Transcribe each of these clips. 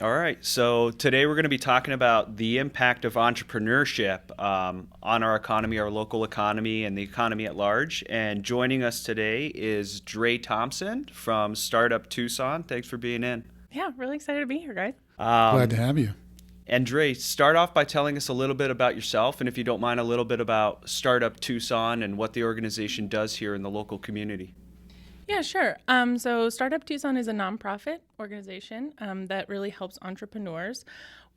All right. So today we're going to be talking about the impact of entrepreneurship on our economy, our local economy, and the economy at large. And joining us today is Dre Thompson from Startup Tucson. Thanks for being in. Yeah, really excited to be here, guys. Glad to have you. And Dre, start off by telling us a little bit about yourself, and if you don't mind, a little bit about Startup Tucson and what the organization does here in the local community. Yeah, sure. So Startup Tucson is a nonprofit organization that really helps entrepreneurs.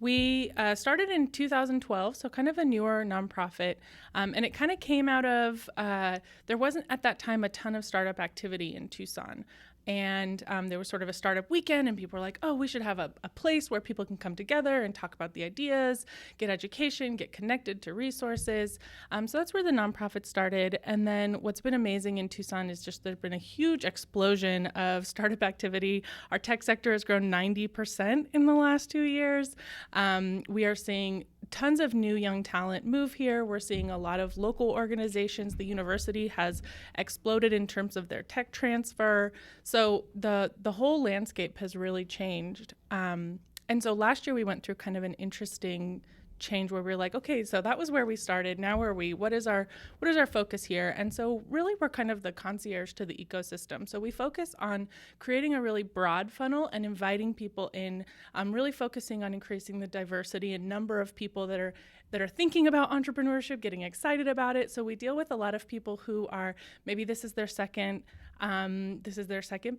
We started in 2012, so kind of a newer nonprofit, and it kind of came out of there wasn't at that time a ton of startup activity in Tucson. And there was sort of a startup weekend, and people were like, oh, we should have a place where people can come together and talk about the ideas, get education, get connected to resources. So that's where the nonprofit started. And then what's been amazing in Tucson is just there's been a huge explosion of startup activity. Our tech sector has grown 90% in the last 2 years. We are seeing tons of new young talent move here. We're seeing a lot of local organizations. The university has exploded in terms of their tech transfer. So the whole landscape has really changed. And so last year we went through kind of an interesting change where we're like, okay, so that was where we started. Now where are we? What is our focus here? And so really we're kind of the concierge to the ecosystem. So we focus on creating a really broad funnel and inviting people in, really focusing on increasing the diversity and number of people that are thinking about entrepreneurship, getting excited about it. So we deal with a lot of people who are maybe this is their second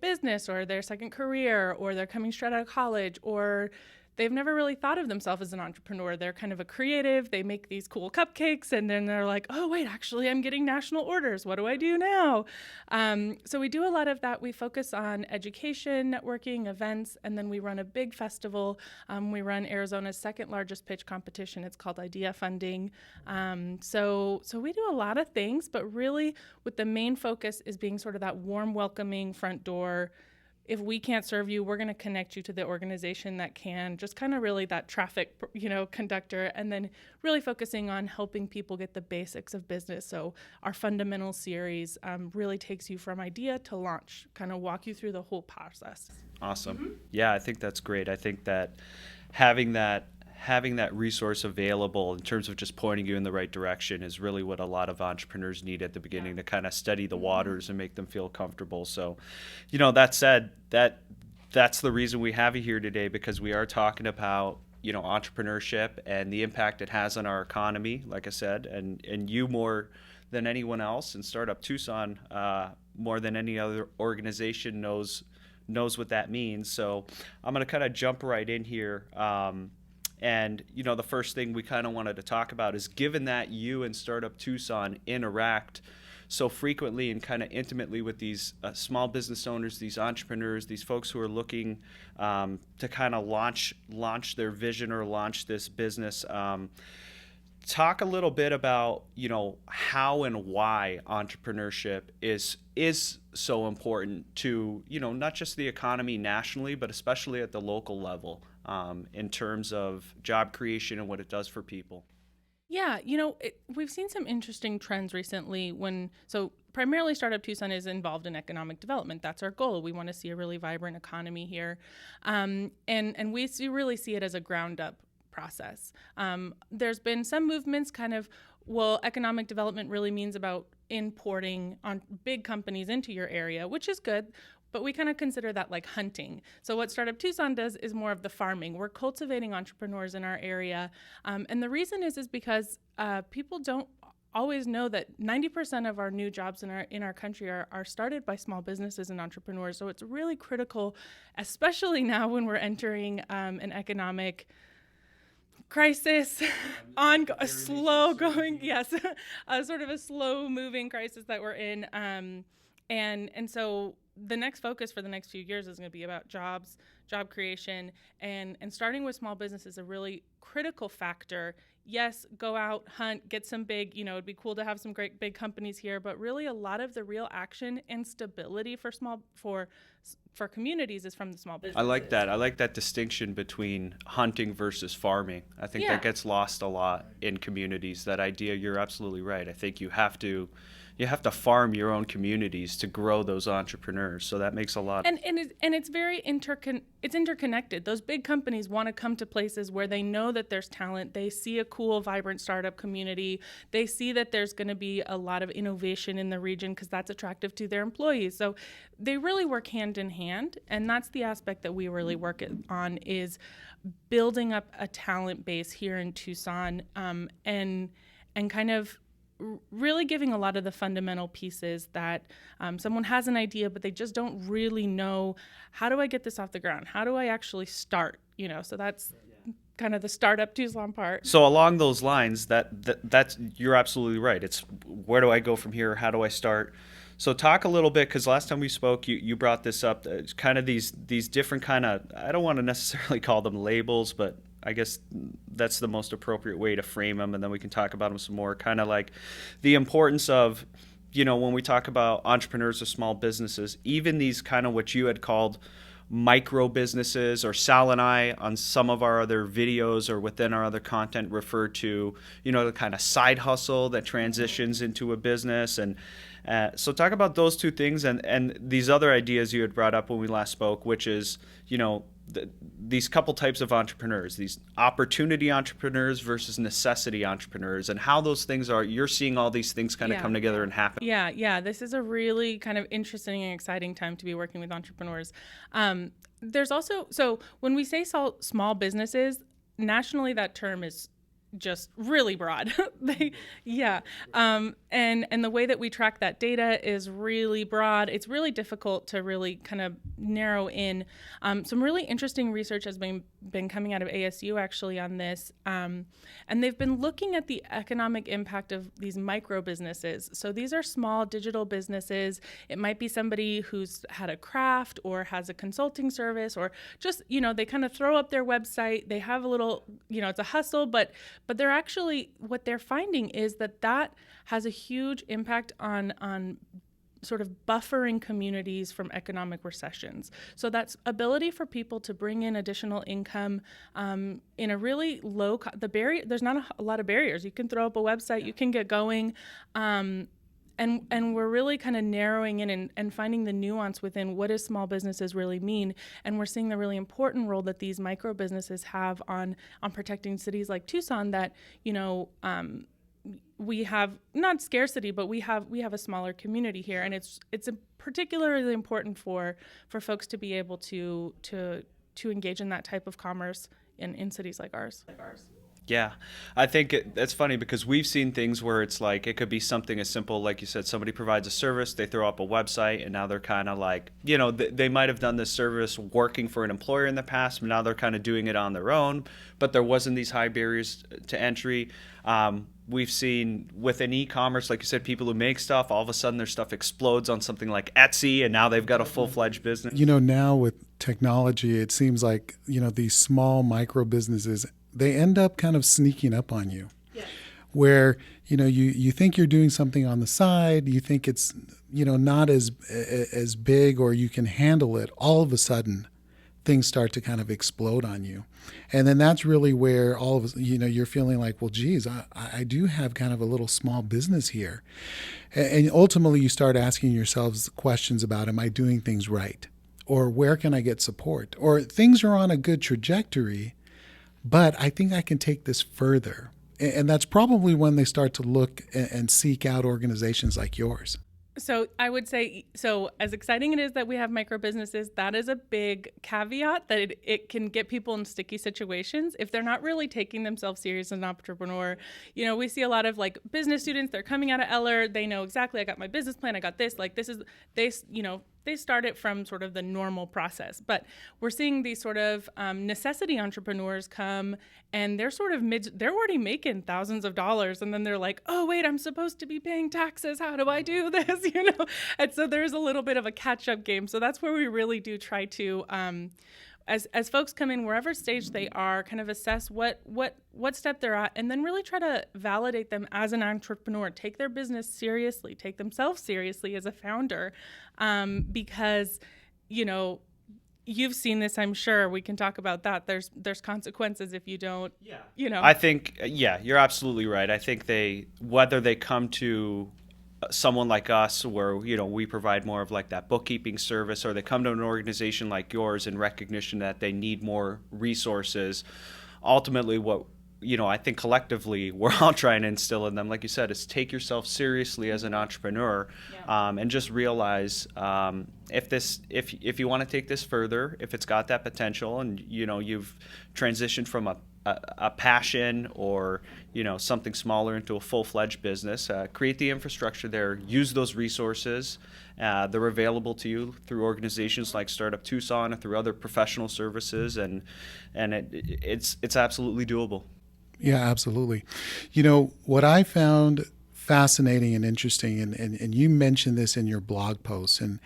business or their second career, or they're coming straight out of college, or they've never really thought of themselves as an entrepreneur. They're kind of a creative. They make these cool cupcakes, and then they're like, oh, wait, actually, I'm getting national orders. What do I do now? So we do a lot of that. We focus on education, networking, events, and then we run a big festival. We run Arizona's second largest pitch competition. It's called Idea Funding. So we do a lot of things, but really with the main focus is being sort of that warm, welcoming front door. If we can't serve you, we're going to connect you to the organization that can, just kind of really that traffic, conductor, and then really focusing on helping people get the basics of business. So our fundamental series really takes you from idea to launch, kind of walk you through the whole process. Awesome. Mm-hmm. Yeah, I think that's great. I think that having that resource available in terms of just pointing you in the right direction is really what a lot of entrepreneurs need at the beginning, to kind of steady the waters and make them feel comfortable. So, that said, that's the reason we have you here today, because we are talking about, entrepreneurship and the impact it has on our economy, like I said, and you more than anyone else, and Startup Tucson more than any other organization knows what that means. So I'm going to kind of jump right in here. And, the first thing we kind of wanted to talk about is, given that you and Startup Tucson interact so frequently and kind of intimately with these small business owners, these entrepreneurs, these folks who are looking to kind of launch their vision or launch this business, talk a little bit about, how and why entrepreneurship is so important to, not just the economy nationally, but especially at the local level. In terms of job creation and what it does for people. Yeah, we've seen some interesting trends recently so primarily Startup Tucson is involved in economic development. That's our goal. We want to see a really vibrant economy here. And we really see it as a ground up process. There's been some movements economic development really means about importing on big companies into your area, which is good. But we kind of consider that like hunting. So what Startup Tucson does is more of the farming. We're cultivating entrepreneurs in our area. And the reason is because people don't always know that 90% of our new jobs in our country are started by small businesses and entrepreneurs. So it's really critical, especially now when we're entering an economic crisis, a slow-going, yes, sort of a slow-moving crisis that we're in. And so the next focus for the next few years is going to be about jobs, job creation, and starting with small business is a really critical factor. Yes, go out, hunt, get some big, it'd be cool to have some great big companies here, but really a lot of the real action and stability for communities is from the small businesses. I like that distinction between hunting versus farming. I think that gets lost a lot in communities. That idea, you're absolutely right. I think you have to you have to farm your own communities to grow those entrepreneurs. So that makes a lot. It's very it's interconnected. Those big companies want to come to places where they know that there's talent. They see a cool, vibrant startup community. They see that there's going to be a lot of innovation in the region because that's attractive to their employees. So they really work hand in hand, and that's the aspect that we really work on, is building up a talent base here in Tucson, and kind of really giving a lot of the fundamental pieces that someone has an idea, but they just don't really know, how do I get this off the ground? How do I actually start? So that's kind of the startup Tucson part. So along those lines, that's you're absolutely right. It's where do I go from here? How do I start? So talk a little bit, because last time we spoke, you brought this up, kind of these different kind of, I don't want to necessarily call them labels, but I guess that's the most appropriate way to frame them, and then we can talk about them some more. Kind of like the importance of, when we talk about entrepreneurs or small businesses, even these kind of what you had called micro businesses, or Sal and I on some of our other videos or within our other content refer to, the kind of side hustle that transitions into a business. And so talk about those two things and these other ideas you had brought up when we last spoke, which is, these couple types of entrepreneurs, these opportunity entrepreneurs versus necessity entrepreneurs, and how those things are, you're seeing all these things kind of come together and happen. Yeah. This is a really kind of interesting and exciting time to be working with entrepreneurs. There's also, so when we say small businesses, nationally that term is just really broad. And the way that we track that data is really broad. It's really difficult to really kind of narrow in. Some really interesting research has been coming out of ASU actually on this. And they've been looking at the economic impact of these micro businesses. So these are small digital businesses. It might be somebody who's had a craft or has a consulting service, or just, they kind of throw up their website. They have a little, it's a hustle, but they're actually, what they're finding is that has a huge impact on sort of buffering communities from economic recessions. So that's ability for people to bring in additional income in a really low there's not a lot of barriers. You can throw up a website, you can get going, and we're really kind of narrowing in and finding the nuance within what does small businesses really mean. And we're seeing the really important role that these micro businesses have on protecting cities like Tucson that, we have not scarcity, but we have a smaller community here, and it's particularly important for folks to be able to engage in that type of commerce in cities like ours. Yeah, I think that's funny, because we've seen things where it's like, it could be something as simple, like you said, somebody provides a service, they throw up a website, and now they're kind of like, they might have done this service working for an employer in the past, but now they're kind of doing it on their own, but there wasn't these high barriers to entry. We've seen within e-commerce, like you said, people who make stuff, all of a sudden their stuff explodes on something like Etsy, and now they've got a full-fledged business. Now with technology, it seems like, these small micro businesses, they end up kind of sneaking up on you. Yeah. Where, you think you're doing something on the side, you think it's, not as big, or you can handle it. All of a sudden, things start to kind of explode on you. And then that's really where all of you're feeling like, well, geez, I do have kind of a little small business here. And ultimately you start asking yourselves questions about, am I doing things right? Or where can I get support? Or things are on a good trajectory, but I think I can take this further. And that's probably when they start to look and seek out organizations like yours. So I would say, as exciting it is that we have micro businesses, that is a big caveat that it can get people in sticky situations if they're not really taking themselves serious as an entrepreneur. We see a lot of like business students, they're coming out of Eller, they know exactly, I got my business plan, I got this, like this is, they start it from sort of the normal process. But we're seeing these sort of necessity entrepreneurs come, and they're sort of they're already making thousands of dollars, and then they're like, oh wait, I'm supposed to be paying taxes. How do I do this? And so there's a little bit of a catch-up game. So that's where we really do try to, as folks come in, wherever stage they are, kind of assess what step they're at, and then really try to validate them as an entrepreneur, take their business seriously, take themselves seriously as a founder, because, you've seen this, I'm sure. We can talk about that. There's consequences if you don't, I think, you're absolutely right. I think whether they come to someone like us, where we provide more of like that bookkeeping service, or they come to an organization like yours in recognition that they need more resources. Ultimately, what I think collectively we're all trying to instill in them, like you said, is take yourself seriously as an entrepreneur, and just realize if you want to take this further, if it's got that potential, and you've transitioned from a passion or something smaller into a full-fledged business, create the infrastructure there, use those resources. They're available to you through organizations like Startup Tucson and through other professional services, and it's absolutely doable. Yeah, absolutely. What I found fascinating and interesting, and you mentioned this in your blog posts, and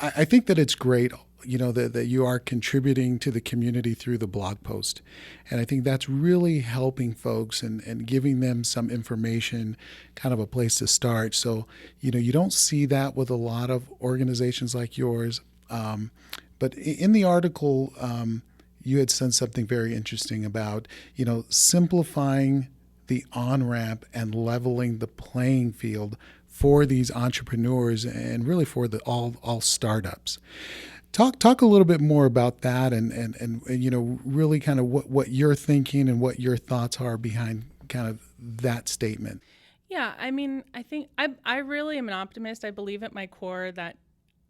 I think that it's great, that you are contributing to the community through the blog post. And I think that's really helping folks and giving them some information, kind of a place to start. So, you don't see that with a lot of organizations like yours. But in the article, you had said something very interesting about, simplifying the on-ramp and leveling the playing field for these entrepreneurs and really for all startups. Talk a little bit more about that and really kind of what you're thinking and what your thoughts are behind kind of that statement. Yeah, I mean, I think I really am an optimist. I believe at my core that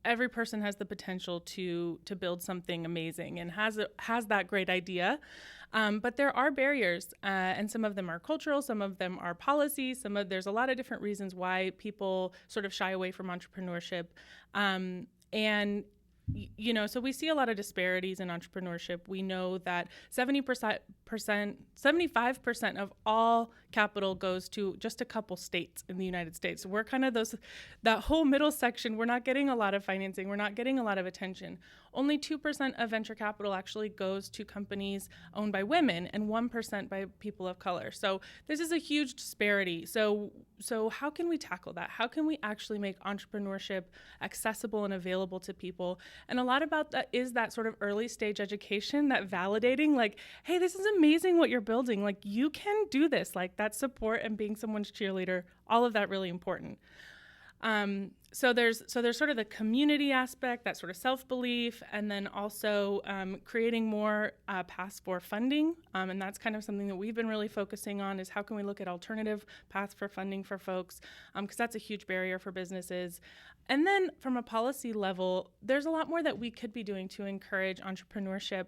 every person has the potential to build something amazing and has that great idea. But there are barriers, and some of them are cultural, some of them are policies, there's a lot of different reasons why people sort of shy away from entrepreneurship. And so we see a lot of disparities in entrepreneurship. We know that 75% of all capital goes to just a couple states in the United States. We're kind of that whole middle section. We're not getting a lot of financing. We're not getting a lot of attention. Only 2% of venture capital actually goes to companies owned by women and 1% by people of color. So this is a huge disparity. So how can we tackle that? How can we actually make entrepreneurship accessible and available to people? And a lot about that is that sort of early stage education, that validating, like, hey, this is amazing what you're building. Like, you can do this. Like, that support and being someone's cheerleader, all of that really important. So there's sort of the community aspect, that sort of self-belief, and then also creating more paths for funding. And that's kind of something that we've been really focusing on, is how can we look at alternative paths for funding for folks, because that's a huge barrier for businesses. And then from a policy level, there's a lot more that we could be doing to encourage entrepreneurship.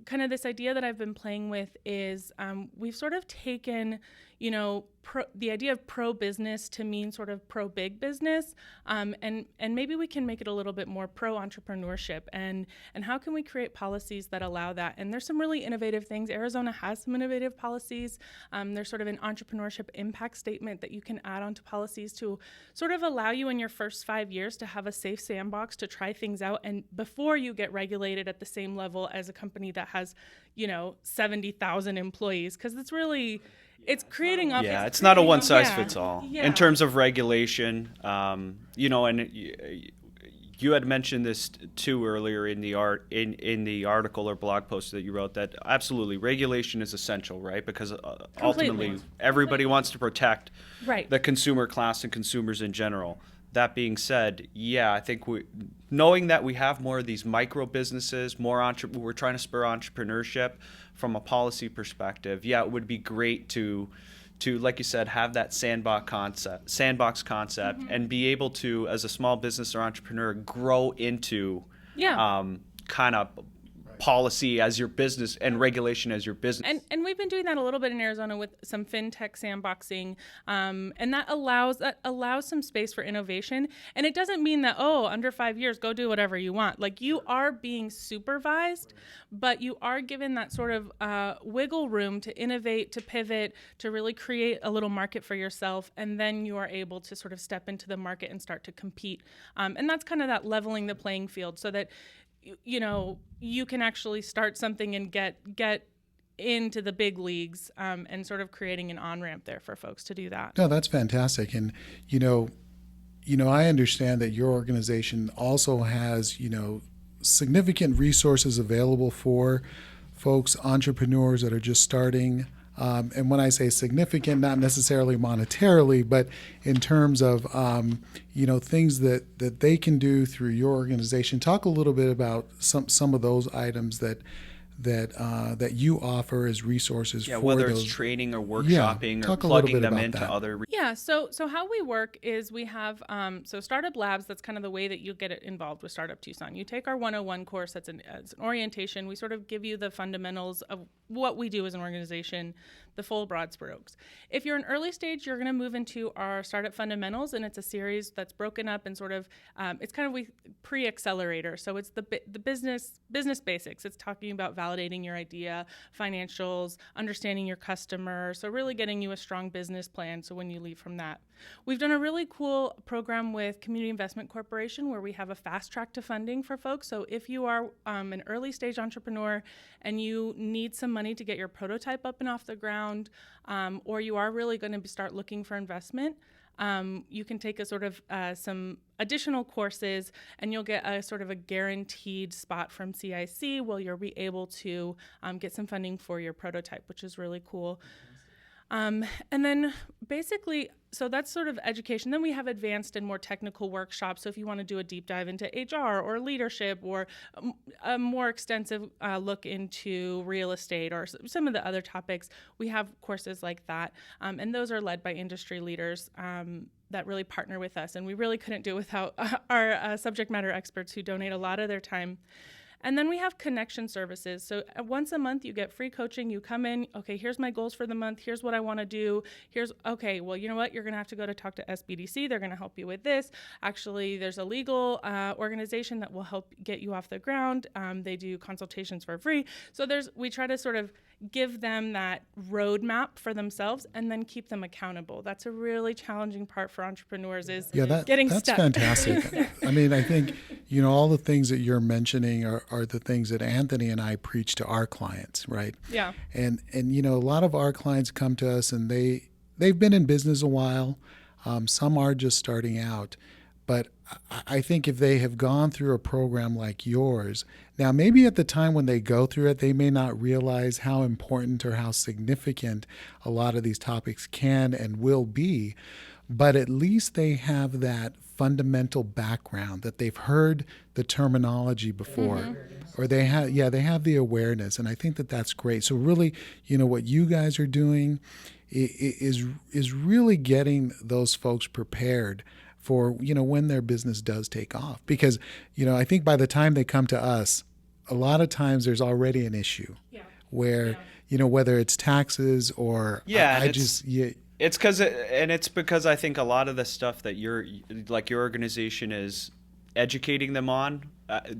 Kind of this idea that I've been playing with is we've sort of taken, the idea of pro-business to mean sort of pro-big business, and maybe we can make it a little bit more pro-entrepreneurship, and how can we create policies that allow that? And there's some really innovative things. Arizona has some innovative policies. There's sort of an entrepreneurship impact statement that you can add onto policies to sort of allow you in your first 5 years to have a safe sandbox to try things out, and before you get regulated at the same level as a company that has 70,000 employees, because it's really creating up. Yeah, it's not a one size fits all in terms of regulation. And you had mentioned this too earlier in the article or blog post that you wrote, that absolutely regulation is essential, right? Because ultimately everybody wants to protect the consumer class and consumers in general. That being said, I think knowing that we have more of these micro businesses, we're trying to spur entrepreneurship from a policy perspective. Yeah, it would be great to like you said, have that sandbox concept, mm-hmm. and be able to, as a small business or entrepreneur, grow into kind of policy as your business and regulation as your business. And we've been doing that a little bit in Arizona with some FinTech Sandboxing, and that allows some space for innovation. And it doesn't mean that, under 5 years, go do whatever you want. Like, you are being supervised, but you are given that sort of wiggle room to innovate, to pivot, to really create a little market for yourself, and then you are able to sort of step into the market and start to compete. And that's kind of that leveling the playing field, so that you can actually start something and get into the big leagues, and sort of creating an on-ramp there for folks to do that. No, that's fantastic. And, I understand that your organization also has, significant resources available for folks, entrepreneurs that are just starting. And when I say significant, not necessarily monetarily, but in terms of things that they can do through your organization. Talk a little bit about some of those items that you offer as resources for whether those. it's training or workshopping or talk a little plugging bit them about into that. other. Yeah, so how we work is we have Startup Labs. That's kind of the way that you get involved with Startup Tucson. You take our 101 course. That's it's an orientation. We sort of give you the fundamentals of what we do as an organization, the full broad strokes. If you're an early stage, you're going to move into our Startup Fundamentals, and it's a series that's broken up and sort of it's kind of pre-accelerator. So it's the business basics. It's talking about validating your idea, financials, understanding your customer. So really getting you a strong business plan. So when you leave from that, we've done a really cool program with Community Investment Corporation where we have a fast track to funding for folks. So if you are an early stage entrepreneur and you need some money to get your prototype up and off the ground, or you are really going to start looking for investment, you can take a sort of some additional courses and you'll get a sort of a guaranteed spot from CIC where you'll be able to get some funding for your prototype, which is really cool. And then basically, so that's sort of education. Then we have advanced and more technical workshops. So if you want to do a deep dive into HR or leadership or a more extensive look into real estate or some of the other topics, we have courses like that. And those are led by industry leaders that really partner with us. And we really couldn't do it without our subject matter experts who donate a lot of their time. And then we have connection services. So once a month, you get free coaching. You come in, okay, here's my goals for the month. Here's what I want to do. Okay, well, you know what? You're going to have to go to talk to SBDC. They're going to help you with this. Actually, there's a legal organization that will help get you off the ground. They do consultations for free. So we try to sort of give them that roadmap for themselves and then keep them accountable. That's a really challenging part for entrepreneurs is getting that's stuck. Fantastic. I mean, I think, all the things that you're mentioning are the things that Anthony and I preach to our clients, right? Yeah. And a lot of our clients come to us and they've been in business a while. Some are just starting out. But I think if they have gone through a program like yours, now maybe at the time when they go through it, they may not realize how important or how significant a lot of these topics can and will be, but at least they have that fundamental background that they've heard the terminology before, or they have the awareness, and I think that that's great. So really, what you guys are doing is really getting those folks prepared for, when their business does take off. Because, I think by the time they come to us, a lot of times there's already an issue where, whether it's taxes or it's because I think a lot of the stuff that your organization is educating them on,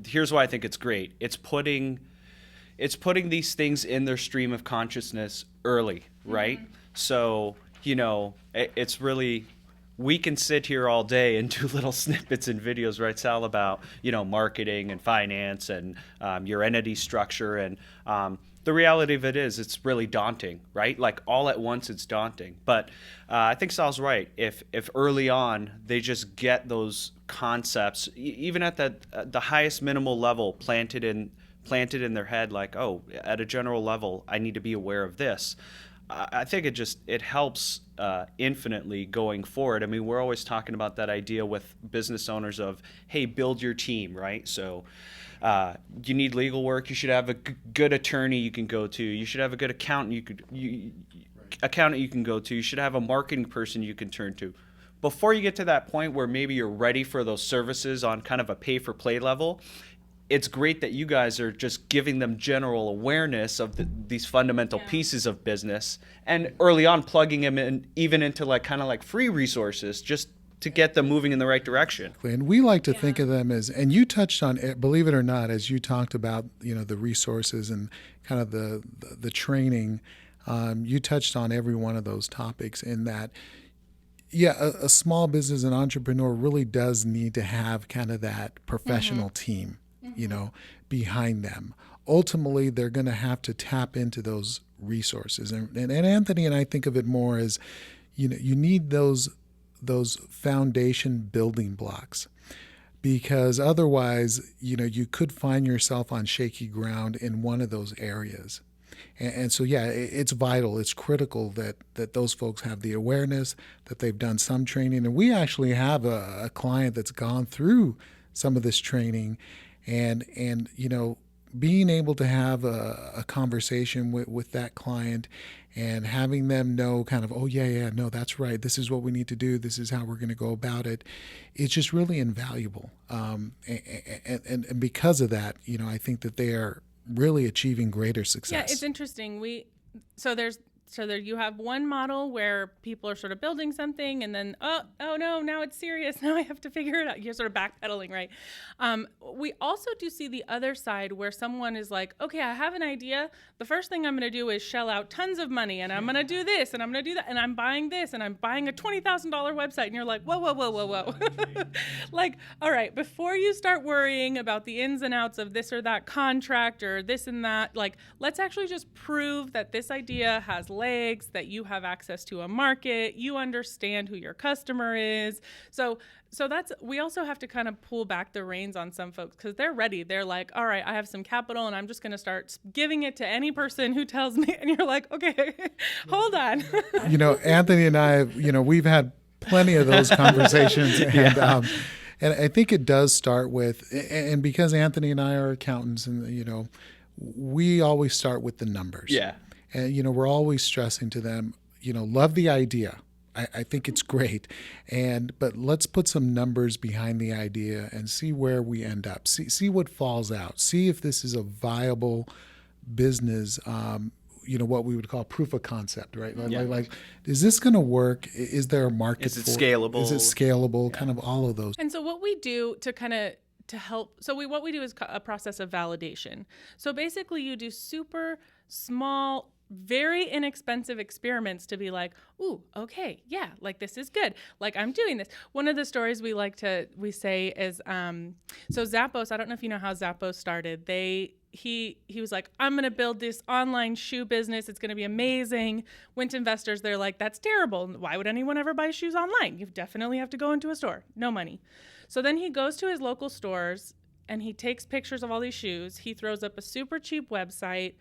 here's why I think it's great. It's putting these things in their stream of consciousness early, right? So, it's really, we can sit here all day and do little snippets and videos, right, Sal, about, marketing and finance and your entity structure. And the reality of it is it's really daunting, right? Like all at once it's daunting. But I think Sal's right. If early on they just get those concepts, even at the highest minimal level, planted in their head, like, oh, at a general level, I need to be aware of this. I think it helps infinitely going forward. I mean, we're always talking about that idea with business owners of, hey, build your team, right? So you need legal work. You should have a good attorney you can go to. You should have a good accountant you can go to. You should have a marketing person you can turn to. Before you get to that point where maybe you're ready for those services on kind of a pay-for-play level, it's great that you guys are just giving them general awareness of these fundamental pieces of business, and early on plugging them in even into like free resources just to get them moving in the right direction. And we like to think of them as, and you touched on it, believe it or not, as you talked about, the resources and kind of the training, you touched on every one of those topics in that, a small business and entrepreneur really does need to have kind of that professional team, behind them. Ultimately, they're going to have to tap into those resources. And Anthony and I think of it more as, you need those foundation building blocks, because otherwise, you could find yourself on shaky ground in one of those areas. And so, yeah, it's vital. It's critical that those folks have the awareness, that they've done some training. And we actually have a client that's gone through some of this training, and being able to have a conversation with that client and having them know kind of, oh, yeah, no, that's right. This is what we need to do. This is how we're going to go about it. It's just really invaluable. And because of that, I think that they are really achieving greater success. Yeah, it's interesting. So there you have one model where people are sort of building something and then, oh no, now it's serious. Now I have to figure it out. You're sort of backpedaling, right? We also do see the other side where someone is like, okay, I have an idea. The first thing I'm going to do is shell out tons of money, and I'm going to do this, and I'm going to do that, and I'm buying this, and I'm buying a $20,000 website. And you're like, whoa. Like, all right, before you start worrying about the ins and outs of this or that contract or this and that, like, let's actually just prove that this idea has legs, that you have access to a market, you understand who your customer is. So we also have to kind of pull back the reins on some folks because they're ready. They're like, all right, I have some capital and I'm just going to start giving it to any person who tells me. And you're like, okay, hold on. Anthony and I, we've had plenty of those conversations. And, and I think it does start with, and because Anthony and I are accountants and, we always start with the numbers. Yeah. And, we're always stressing to them, love the idea. I think it's great. But let's put some numbers behind the idea and see where we end up. See what falls out. See if this is a viable business, what we would call proof of concept, right? Like, is this going to work? Is there a market for it? Is it scalable? Is it scalable? Yeah. Kind of all of those. And so what we do to help, what we do is a process of validation. So basically you do super small, very inexpensive experiments to be like, ooh, okay, yeah, like this is good. Like I'm doing this. One of the stories we say is, so Zappos, I don't know if you know how Zappos started. He was like, I'm going to build this online shoe business. It's going to be amazing. Went to investors. They're like, that's terrible. Why would anyone ever buy shoes online? You definitely have to go into a store. No money. So then he goes to his local stores and he takes pictures of all these shoes. He throws up a super cheap website.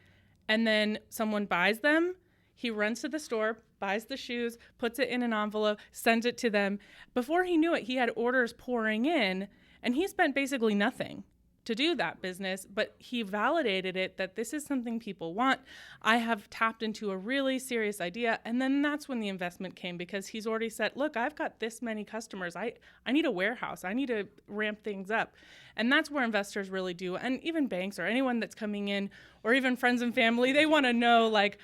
And then someone buys them, he runs to the store, buys the shoes, puts it in an envelope, sends it to them. Before he knew it, he had orders pouring in, and he spent basically nothing to do that business, but he validated it that this is something people want. I have tapped into a really serious idea. And then that's when the investment came, because he's already said, look, I've got this many customers. I need a warehouse. I need to ramp things up. And that's where investors really do. And even banks or anyone that's coming in, or even friends and family, they want to know like,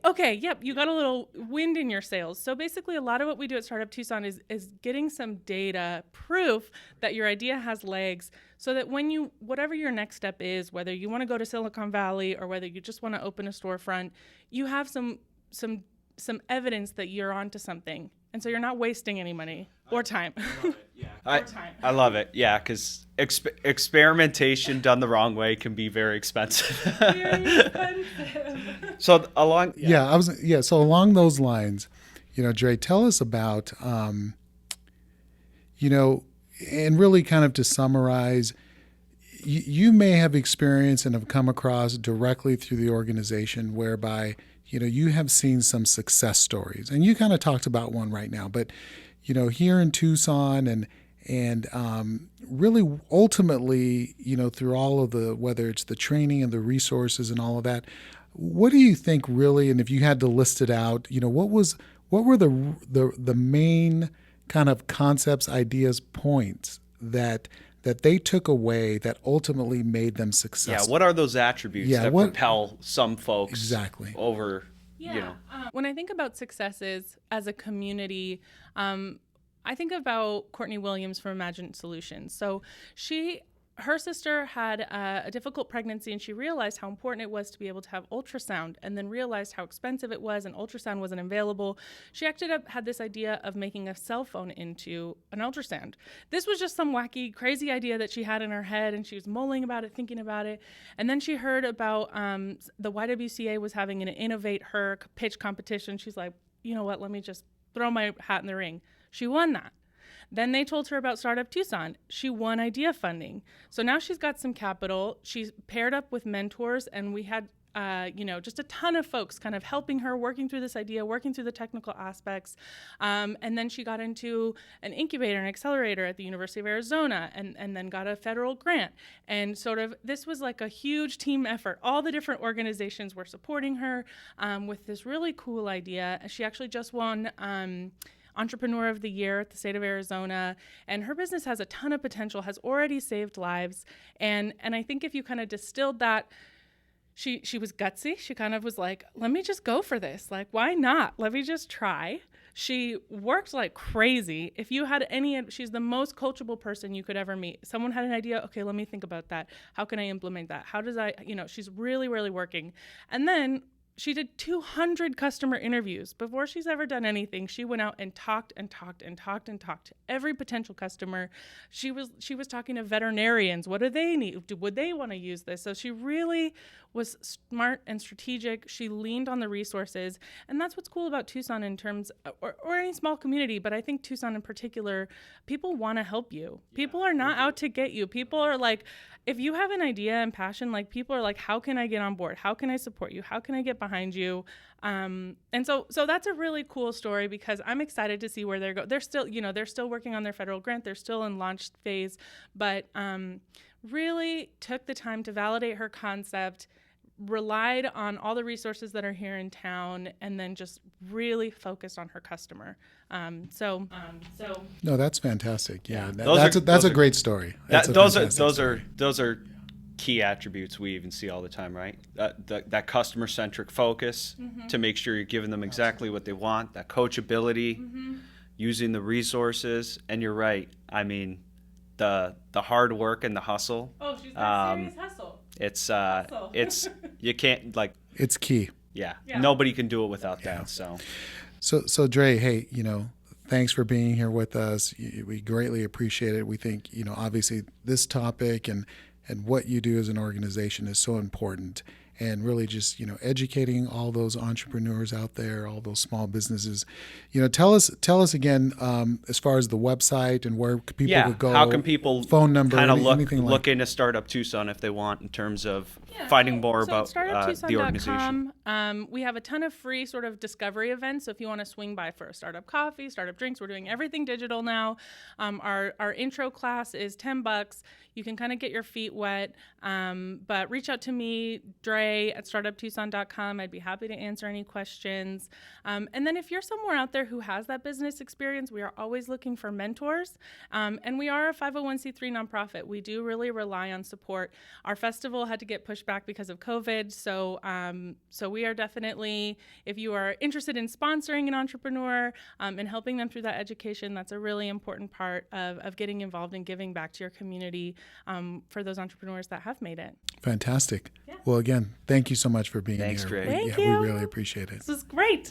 okay, yep, you got a little wind in your sails. So basically a lot of what we do at Startup Tucson is getting some data, proof that your idea has legs, so that when whatever your next step is, whether you want to go to Silicon Valley or whether you just want to open a storefront, you have some evidence that you're onto something. And so you're not wasting any money or time. I love it. Yeah. I love it. Yeah, because experimentation done the wrong way can be very expensive. Very expensive. So along those lines, Dre, tell us about, and really kind of to summarize, you may have experienced and have come across directly through the organization whereby you have seen some success stories, and you kind of talked about one right now, but here in Tucson and really ultimately, through all of whether it's the training and the resources and all of that, what do you think really, and if you had to list it out, what were the main kind of concepts, ideas, points that they took away that ultimately made them successful? Yeah, what are those attributes that propel some folks exactly over, When I think about successes as a community, I think about Courtney Williams from Imagine Solutions. So her sister had a difficult pregnancy, and she realized how important it was to be able to have ultrasound, and then realized how expensive it was, and ultrasound wasn't available. She had this idea of making a cell phone into an ultrasound. This was just some wacky, crazy idea that she had in her head, and she was mulling about it, thinking about it. And then she heard about the YWCA was having an Innovate Her pitch competition. She's like, you know what, let me just throw my hat in the ring. She won that. Then they told her about Startup Tucson. She won idea funding. So now she's got some capital. She's paired up with mentors, and we had just a ton of folks kind of helping her, working through this idea, working through the technical aspects. And then she got into an incubator and accelerator at the University of Arizona, and then got a federal grant. And sort of this was like a huge team effort. All the different organizations were supporting her with this really cool idea. She actually just won Entrepreneur of the Year at the state of Arizona, and her business has a ton of potential, has already saved lives. And I think if you kind of distilled that, she was gutsy. She kind of was like, let me just go for this. Like, why not? Let me just try. She worked like crazy. If you had she's the most coachable person you could ever meet. Someone had an idea. Okay, let me think about that. How can I implement that? How does she's really, really working. And then she did 200 customer interviews. Before she's ever done anything, she went out and talked to every potential customer. She was talking to veterinarians. What do they need? Would they want to use this? So she really was smart and strategic. She leaned on the resources. And that's what's cool about Tucson in terms, or any small community, but I think Tucson in particular, people want to help you. People are not out to get you. People are like, if you have an idea and passion, like people are like, how can I get on board? How can I support you? How can I get behind you? And so that's a really cool story, because I'm excited to see where they're going. They're still working on their federal grant. They're still in launch phase, but really took the time to validate her concept, relied on all the resources that are here in town, and then just really focused on her customer. No, that's fantastic. Yeah, Yeah. That's a great story. Those are key attributes we even see all the time, right? That customer-centric focus to make sure you're giving them exactly what they want, that coachability, using the resources, and you're right. I mean, the hard work and the hustle. Oh, she's got serious hustle. It's you can't it's key. Yeah. Nobody can do it without that. So Dre, hey, thanks for being here with us. We greatly appreciate it. We think, obviously this topic and what you do as an organization is so important, and really just, educating all those entrepreneurs out there, all those small businesses. Tell us again, as far as the website and where people could go. How can people phone number, kind of anything look into Startup Tucson if they want, in terms of finding more about the organization? We have a ton of free sort of discovery events. So if you want to swing by for a startup coffee, startup drinks, we're doing everything digital now. Our intro class is $10. You can kind of get your feet wet, but reach out to me, Dre, at startuptucson.com. I'd be happy to answer any questions. And then if you're somewhere out there who has that business experience, we are always looking for mentors. And we are a 501c3 nonprofit. We do really rely on support. Our festival had to get pushed back because of COVID. So we are definitely, if you are interested in sponsoring an entrepreneur and helping them through that education, that's a really important part of getting involved and giving back to your community for those entrepreneurs that have made it. Fantastic. Yeah. Well, again, thank you so much for being here. Thanks, Dre. Thank you. We really appreciate it. This is great.